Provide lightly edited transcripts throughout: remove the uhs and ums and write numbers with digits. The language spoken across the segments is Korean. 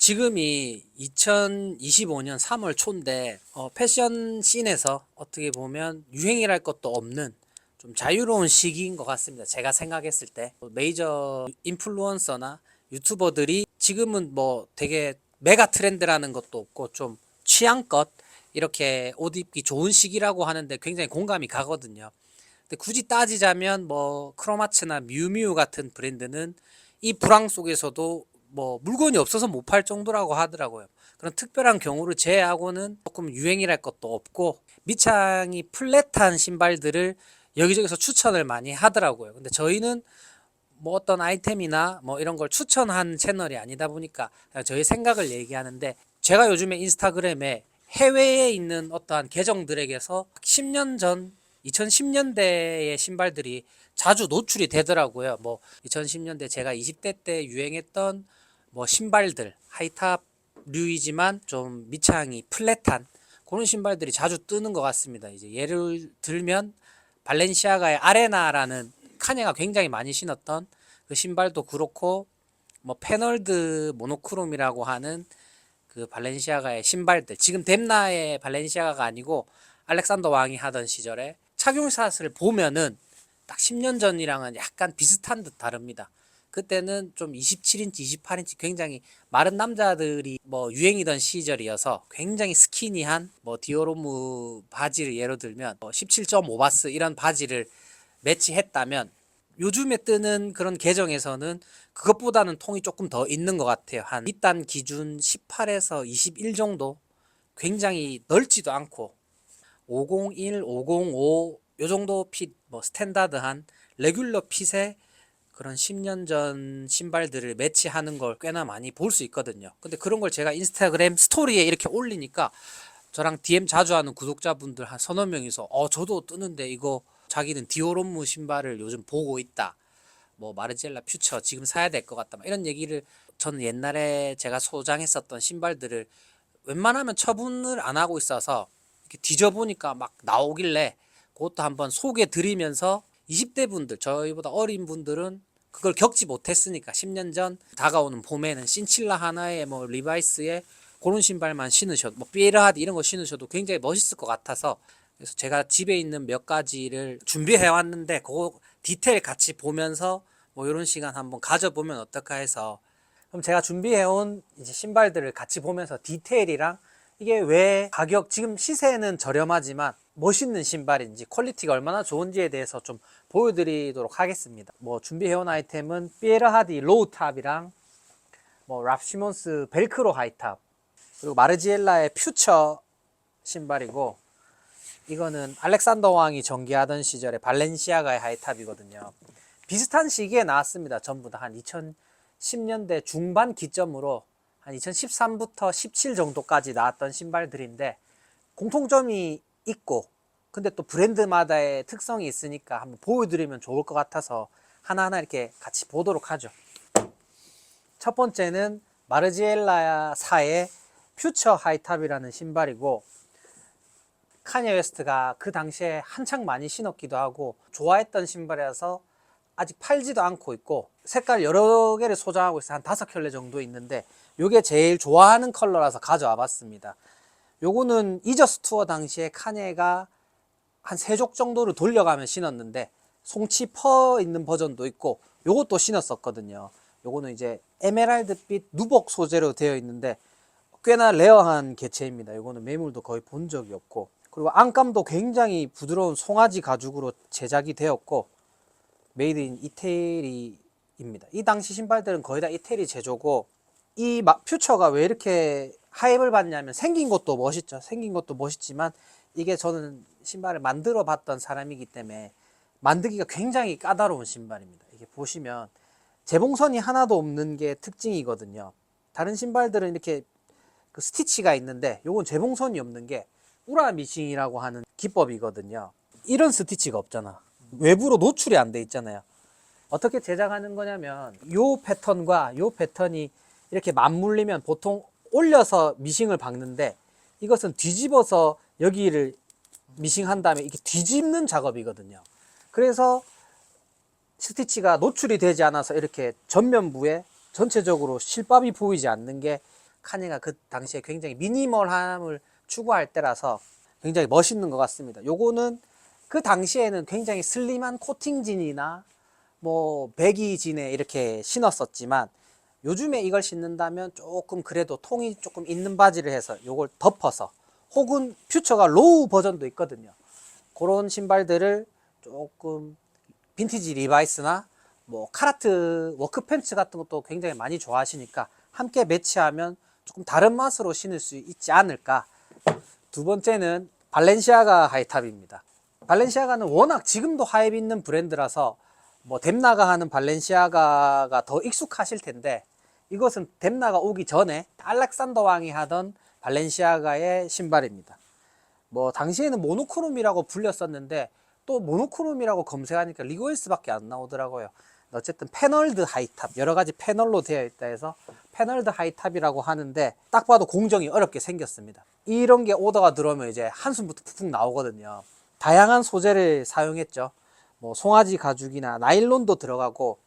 지금이 2025년 3월 초인데 패션 씬에서 어떻게 보면 유행이랄 것도 없는 좀 자유로운 시기인 것 같습니다. 제가 생각했을 때 메이저 인플루언서나 유튜버들이 지금은 뭐 되게 메가 트렌드라는 것도 없고 좀 취향껏 이렇게 옷 입기 좋은 시기라고 하는데 굉장히 공감이 가거든요. 근데 굳이 따지자면 뭐 크로마츠나 미우미우 같은 브랜드는 이 불황 속에서도 뭐 물건이 없어서 못 팔 정도라고 하더라고요. 그런 특별한 경우를 제외하고는 조금 유행이랄 것도 없고 밑창이 플랫한 신발들을 여기저기서 추천을 많이 하더라고요. 근데 저희는 뭐 어떤 아이템이나 뭐 이런 걸 추천한 채널이 아니다 보니까 그냥 저희 생각을 얘기하는데, 제가 요즘에 인스타그램에 해외에 있는 어떠한 계정들에게서 10년 전 2010년대의 신발들이 자주 노출이 되더라고요. 뭐 2010년대 제가 20대 때 유행했던 뭐 신발들, 하이탑류이지만 좀 밑창이 플랫한 그런 신발들이 자주 뜨는 것 같습니다. 이제 예를 들면 발렌시아가의 아레나라는 카니가 굉장히 많이 신었던 그 신발도 그렇고, 뭐 페널드 모노크롬이라고 하는 그 발렌시아가의 신발들, 지금 뎀나의 발렌시아가가 아니고 알렉산더 왕이 하던 시절에 착용샷을 보면은 딱 10년 전이랑은 약간 비슷한 듯 다릅니다. 그때는 좀 27인치, 28인치 굉장히 마른 남자들이 뭐 유행이던 시절이어서 굉장히 스키니한 뭐 디오로무 바지를 예로 들면 17.5바스 이런 바지를 매치했다면, 요즘에 뜨는 그런 계정에서는 그것보다는 통이 조금 더 있는 것 같아요. 한 밑단 기준 18에서 21 정도, 굉장히 넓지도 않고 501, 505 요 정도 핏, 뭐 스탠다드한 레귤러 핏의 그런 10년 전 신발들을 매치하는 걸 꽤나 많이 볼 수 있거든요. 근데 그런 걸 제가 인스타그램 스토리에 이렇게 올리니까 저랑 DM 자주 하는 구독자분들 한 서너 명이서 저도 뜨는데 이거, 자기는 디오롬무 신발을 요즘 보고 있다, 뭐 마르지엘라 퓨처 지금 사야 될 것 같다, 이런 얘기를. 저는 옛날에 제가 소장했었던 신발들을 웬만하면 처분을 안 하고 있어서 이렇게 뒤져보니까 막 나오길래 그것도 한번 소개 드리면서, 20대 분들, 저희보다 어린 분들은 그걸 겪지 못했으니까 10년 전 다가오는 봄에는 신칠라 하나에 뭐 리바이스에 그런 신발만 신으셔도, 뭐 삐에르하드 이런 거 신으셔도 굉장히 멋있을 것 같아서, 그래서 제가 집에 있는 몇 가지를 준비해 왔는데 그거 디테일 같이 보면서 뭐 이런 시간 한번 가져보면 어떨까 해서, 그럼 제가 준비해온 이제 신발들을 같이 보면서 디테일이랑 이게 왜 가격, 지금 시세는 저렴하지만 멋있는 신발인지 퀄리티가 얼마나 좋은지에 대해서 좀 보여드리도록 하겠습니다. 뭐 준비해온 아이템은 피에르하디 로우탑이랑 뭐 랍시몬스 벨크로 하이탑, 그리고 마르지엘라의 퓨처 신발이고, 이거는 알렉산더 왕이 전개하던 시절에 발렌시아가의 하이탑이거든요. 비슷한 시기에 나왔습니다. 전부 다 한 2010년대 중반 기점으로 한 2013부터 17 정도까지 나왔던 신발들인데, 공통점이 있고 근데 또 브랜드마다의 특성이 있으니까 한번 보여드리면 좋을 것 같아서 하나하나 이렇게 같이 보도록 하죠. 첫 번째는 마르지엘라사의 퓨처 하이탑이라는 신발이고, 카니에 웨스트가 그 당시에 한창 많이 신었기도 하고 좋아했던 신발이라서 아직 팔지도 않고 있고, 색깔 여러 개를 소장하고 있어요. 한 5켤레 정도 있는데 요게 제일 좋아하는 컬러라서 가져와 봤습니다. 요거는 이저스 투어 당시에 카니에가 한 3족 정도를 돌려가면 신었는데 송치 퍼 있는 버전도 있고 요것도 신었었거든요. 요거는 이제 에메랄드빛 누복 소재로 되어 있는데 꽤나 레어한 개체입니다. 요거는 매물도 거의 본 적이 없고, 그리고 안감도 굉장히 부드러운 송아지 가죽으로 제작이 되었고 메이드 인 이태리입니다. 이 당시 신발들은 거의 다 이태리 제조고, 이 퓨처가 왜 이렇게 하입을 받냐면 생긴 것도 멋있죠. 생긴 것도 멋있지만 이게 저는 신발을 만들어 봤던 사람이기 때문에 만들기가 굉장히 까다로운 신발입니다. 이게 보시면 재봉선이 하나도 없는 게 특징이거든요. 다른 신발들은 이렇게 그 스티치가 있는데 요건 재봉선이 없는 게 우라 미싱이라고 하는 기법이거든요. 이런 스티치가 없잖아. 외부로 노출이 안 돼 있잖아요. 어떻게 제작하는 거냐면 요 패턴과 요 패턴이 이렇게 맞물리면 보통 올려서 미싱을 박는데, 이것은 뒤집어서 여기를 미싱한 다음에 이렇게 뒤집는 작업이거든요. 그래서 스티치가 노출이 되지 않아서 이렇게 전면부에 전체적으로 실밥이 보이지 않는 게 카니가 그 당시에 굉장히 미니멀함을 추구할 때라서 굉장히 멋있는 것 같습니다. 요거는 그 당시에는 굉장히 슬림한 코팅진이나 뭐 배기진에 이렇게 신었었지만 요즘에 이걸 신는다면 조금 그래도 통이 조금 있는 바지를 해서 요걸 덮어서, 혹은 퓨처가 로우 버전도 있거든요. 그런 신발들을 조금 빈티지 리바이스나 뭐 카라트 워크팬츠 같은 것도 굉장히 많이 좋아하시니까 함께 매치하면 조금 다른 맛으로 신을 수 있지 않을까. 두 번째는 발렌시아가 하이탑입니다. 발렌시아가는 워낙 지금도 하이브 있는 브랜드라서 뭐 뎀나가 하는 발렌시아가가 더 익숙하실 텐데, 이것은 뎀나가 오기 전에 알렉산더 왕이 하던 발렌시아가의 신발입니다. 뭐 당시에는 모노크롬이라고 불렸었는데 또 모노크롬이라고 검색하니까 리고일스밖에 안 나오더라고요. 어쨌든 패널드 하이탑, 여러 가지 패널로 되어 있다 해서 패널드 하이탑이라고 하는데, 딱 봐도 공정이 어렵게 생겼습니다. 이런 게 오더가 들어오면 이제 한숨부터 푹푹 나오거든요. 다양한 소재를 사용했죠. 뭐 송아지 가죽이나 나일론도 들어가고,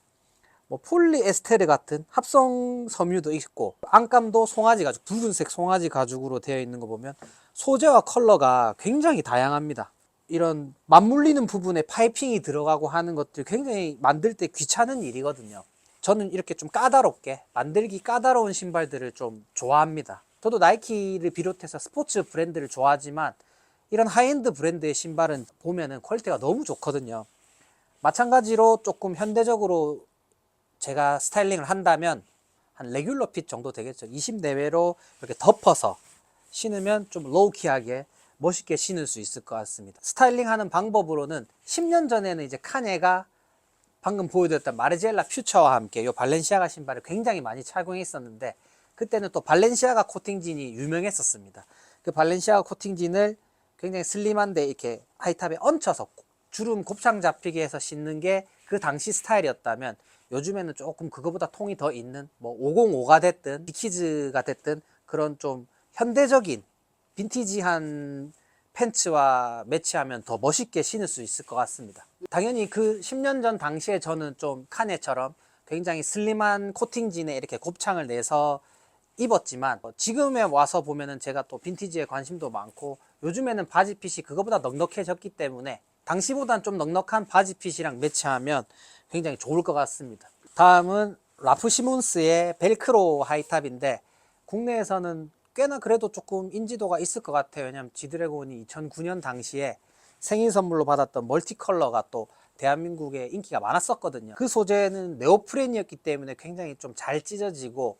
뭐 폴리에스테르 같은 합성 섬유도 있고, 안감도 송아지 가죽, 붉은색 송아지 가죽으로 되어 있는 거 보면 소재와 컬러가 굉장히 다양합니다. 이런 맞물리는 부분에 파이핑이 들어가고 하는 것들 굉장히 만들 때 귀찮은 일이거든요. 저는 이렇게 좀 까다롭게 만들기 까다로운 신발들을 좀 좋아합니다. 저도 나이키를 비롯해서 스포츠 브랜드를 좋아하지만 이런 하이엔드 브랜드의 신발은 보면은 퀄리티가 너무 좋거든요. 마찬가지로 조금 현대적으로 제가 스타일링을 한다면 한 레귤러 핏 정도 되겠죠. 20 내외로 이렇게 덮어서 신으면 좀 로우키하게 멋있게 신을 수 있을 것 같습니다. 스타일링 하는 방법으로는 10년 전에는 이제 카네가 방금 보여드렸던 마르지엘라 퓨처와 함께 이 발렌시아가 신발을 굉장히 많이 착용했었는데, 그때는 또 발렌시아가 코팅진이 유명했었습니다. 그 발렌시아가 코팅진을 굉장히 슬림한데 이렇게 하이탑에 얹혀서 주름 곱창 잡히게 해서 신는 게 그 당시 스타일이었다면, 요즘에는 조금 그거보다 통이 더 있는 뭐 505가 됐든 디키즈가 됐든 그런 좀 현대적인 빈티지한 팬츠와 매치하면 더 멋있게 신을 수 있을 것 같습니다. 당연히 그 10년 전 당시에 저는 좀 카네처럼 굉장히 슬림한 코팅진에 이렇게 곱창을 내서 입었지만, 지금에 와서 보면은 제가 또 빈티지에 관심도 많고 요즘에는 바지핏이 그거보다 넉넉해졌기 때문에 당시보단 좀 넉넉한 바지핏이랑 매치하면 굉장히 좋을 것 같습니다. 다음은 라프 시몬스의 벨크로 하이탑인데, 국내에서는 꽤나 그래도 조금 인지도가 있을 것 같아요. 왜냐면 지드래곤이 2009년 당시에 생일 선물로 받았던 멀티컬러가 또 대한민국에 인기가 많았었거든요. 그 소재는 네오프렌이었기 때문에 굉장히 좀 잘 찢어지고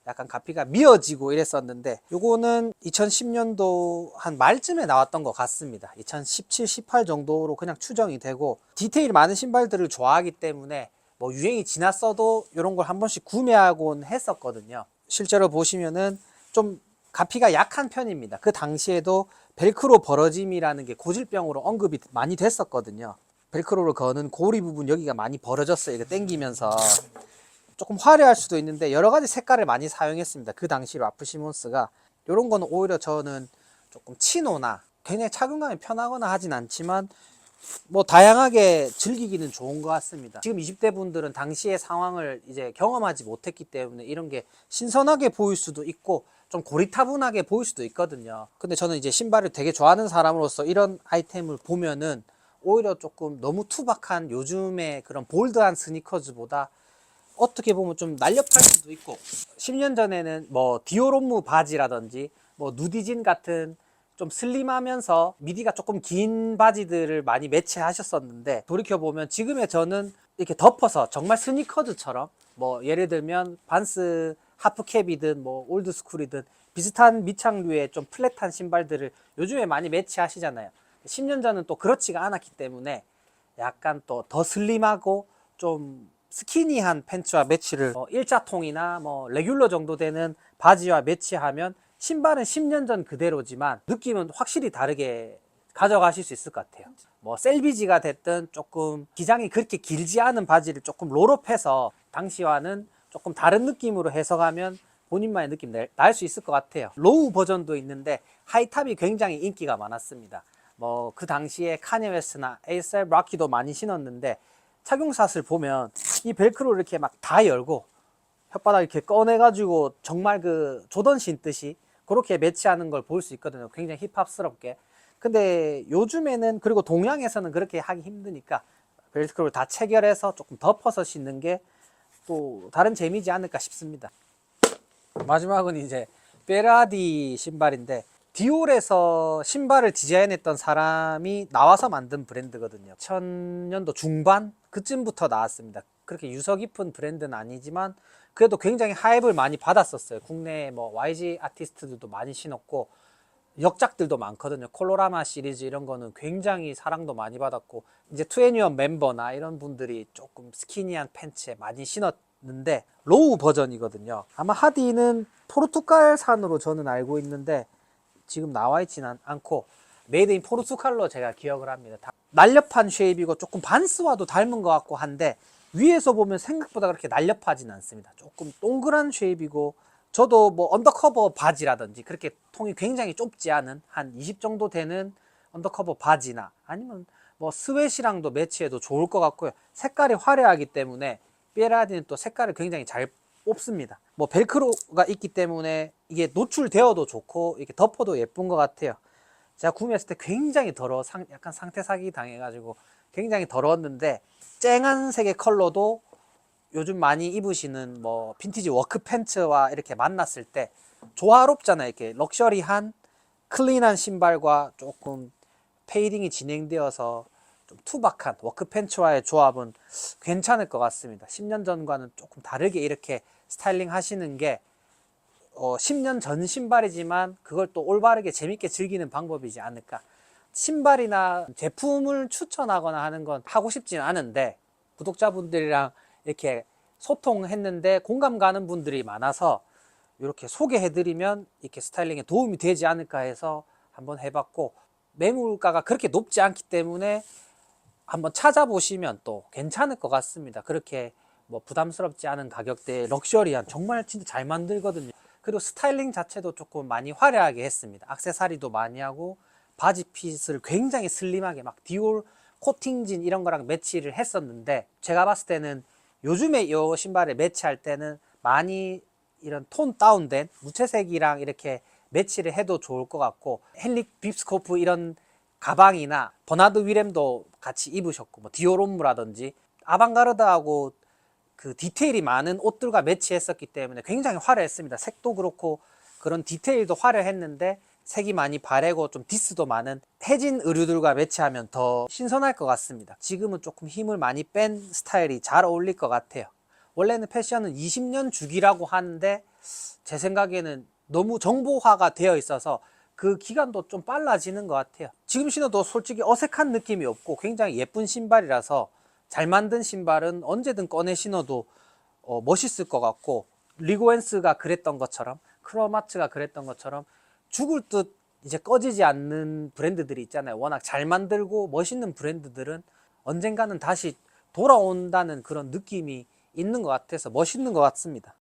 약간 가피가 미어지고 이랬었는데, 요거는 2010년도 한 말쯤에 나왔던 것 같습니다. 2017, 18 정도로 그냥 추정이 되고, 디테일 많은 신발들을 좋아하기 때문에 뭐 유행이 지났어도 이런 걸 한 번씩 구매하곤 했었거든요. 실제로 보시면은 좀 가피가 약한 편입니다. 그 당시에도 벨크로 벌어짐이라는 게 고질병으로 언급이 많이 됐었거든요. 벨크로를 거는 고리 부분 여기가 많이 벌어졌어요. 이거 당기면서 조금 화려할 수도 있는데 여러 가지 색깔을 많이 사용했습니다. 그 당시 라프 시몬스가. 이런 거는 오히려 저는 조금 치노나 굉장히 착용감이 편하거나 하진 않지만 뭐 다양하게 즐기기는 좋은 것 같습니다. 지금 20대 분들은 당시의 상황을 이제 경험하지 못했기 때문에 이런 게 신선하게 보일 수도 있고 좀 고리타분하게 보일 수도 있거든요. 근데 저는 이제 신발을 되게 좋아하는 사람으로서 이런 아이템을 보면은 오히려 조금 너무 투박한 요즘의 그런 볼드한 스니커즈보다 어떻게 보면 좀 날렵할 수도 있고, 10년 전에는 뭐 디오롬무 바지라든지 뭐 누디진 같은 좀 슬림하면서 미디가 조금 긴 바지들을 많이 매치하셨었는데, 돌이켜보면 지금의 저는 이렇게 덮어서 정말 스니커즈처럼 뭐 예를 들면 반스 하프캡이든 뭐 올드스쿨이든 비슷한 밑창류의 좀 플랫한 신발들을 요즘에 많이 매치하시잖아요. 10년 전은 또 그렇지가 않았기 때문에 약간 또 더 슬림하고 좀 스키니한 팬츠와 매치를 일자통이나 뭐 레귤러 정도 되는 바지와 매치하면 신발은 10년 전 그대로지만 느낌은 확실히 다르게 가져가실 수 있을 것 같아요. 뭐 셀비지가 됐든 조금 기장이 그렇게 길지 않은 바지를 조금 롤업해서 당시와는 조금 다른 느낌으로 해석하면 본인만의 느낌 날 수 있을 것 같아요. 로우 버전도 있는데 하이탑이 굉장히 인기가 많았습니다. 뭐 그 당시에 카니 웨스트나 에이셉 락키도 많이 신었는데, 착용샷을 보면 이 벨크로 이렇게 막 다 열고 혓바닥 이렇게 꺼내가지고 정말 그 조던 신듯이 그렇게 매치하는 걸 볼 수 있거든요. 굉장히 힙합스럽게. 근데 요즘에는, 그리고 동양에서는 그렇게 하기 힘드니까 벨크로를 다 체결해서 조금 덮어서 신는 게 또 다른 재미지 않을까 싶습니다. 마지막은 이제 베라디 신발인데, 디올에서 신발을 디자인했던 사람이 나와서 만든 브랜드거든요. 2000년도 중반 그쯤부터 나왔습니다. 그렇게 유서 깊은 브랜드는 아니지만 그래도 굉장히 하입을 많이 받았었어요. 국내 뭐 YG 아티스트들도 많이 신었고 역작들도 많거든요. 콜로라마 시리즈 이런 거는 굉장히 사랑도 많이 받았고, 이제 투애니원 멤버나 이런 분들이 조금 스키니한 팬츠에 많이 신었는데 로우 버전이거든요. 아마 하디는 포르투갈산으로 저는 알고 있는데 지금 나와 있지는 않고 메이드 인 포르투갈로 제가 기억을 합니다. 다 날렵한 쉐입이고 조금 반스와도 닮은 것 같고 한데 위에서 보면 생각보다 그렇게 날렵하진 않습니다. 조금 동그란 쉐입이고, 저도 뭐 언더커버 바지라든지 그렇게 통이 굉장히 좁지 않은 한 20 정도 되는 언더커버 바지나 아니면 뭐 스웨시랑도 매치해도 좋을 것 같고요. 색깔이 화려하기 때문에 삐에라디는 또 색깔을 굉장히 잘 뽑습니다. 뭐 벨크로가 있기 때문에 이게 노출되어도 좋고 이렇게 덮어도 예쁜 것 같아요. 제가 구매했을 때 굉장히 약간 상태 사기 당해가지고 굉장히 더러웠는데, 쨍한 색의 컬러도 요즘 많이 입으시는 뭐 빈티지 워크 팬츠와 이렇게 만났을 때 조화롭잖아요. 이렇게 럭셔리한 클린한 신발과 조금 페이딩이 진행되어서 좀 투박한 워크 팬츠와의 조합은 괜찮을 것 같습니다. 10년 전과는 조금 다르게 이렇게 스타일링 하시는 게 10년 전 신발이지만 그걸 또 올바르게 재밌게 즐기는 방법이지 않을까. 신발이나 제품을 추천하거나 하는 건 하고 싶진 않은데, 구독자분들이랑 이렇게 소통했는데 공감 가는 분들이 많아서 이렇게 소개해드리면 이렇게 스타일링에 도움이 되지 않을까 해서 한번 해봤고, 매물가가 그렇게 높지 않기 때문에 한번 찾아보시면 또 괜찮을 것 같습니다. 그렇게 뭐 부담스럽지 않은 가격대에 럭셔리한, 정말 진짜 잘 만들거든요. 그리고 스타일링 자체도 조금 많이 화려하게 했습니다. 액세서리도 많이 하고 바지 핏을 굉장히 슬림하게 막 디올 코팅진 이런 거랑 매치를 했었는데, 제가 봤을 때는 요즘에 이 신발을 매치할 때는 많이 이런 톤 다운된 무채색이랑 이렇게 매치를 해도 좋을 것 같고, 헨릭 빕스코프 이런 가방이나 버나드 위렘도 같이 입으셨고, 뭐 디오롬무라든지 아방가르드하고 그 디테일이 많은 옷들과 매치했었기 때문에 굉장히 화려했습니다. 색도 그렇고 그런 디테일도 화려했는데 색이 많이 바래고 좀 디스도 많은 해진 의류들과 매치하면 더 신선할 것 같습니다. 지금은 조금 힘을 많이 뺀 스타일이 잘 어울릴 것 같아요. 원래는 패션은 20년 주기라고 하는데 제 생각에는 너무 정보화가 되어 있어서 그 기간도 좀 빨라지는 것 같아요. 지금 신어도 솔직히 어색한 느낌이 없고 굉장히 예쁜 신발이라서, 잘 만든 신발은 언제든 꺼내 신어도 멋있을 것 같고, 리고엔스가 그랬던 것처럼, 크로마츠가 그랬던 것처럼 죽을 듯 이제 꺼지지 않는 브랜드들이 있잖아요. 워낙 잘 만들고 멋있는 브랜드들은 언젠가는 다시 돌아온다는 그런 느낌이 있는 것 같아서 멋있는 것 같습니다.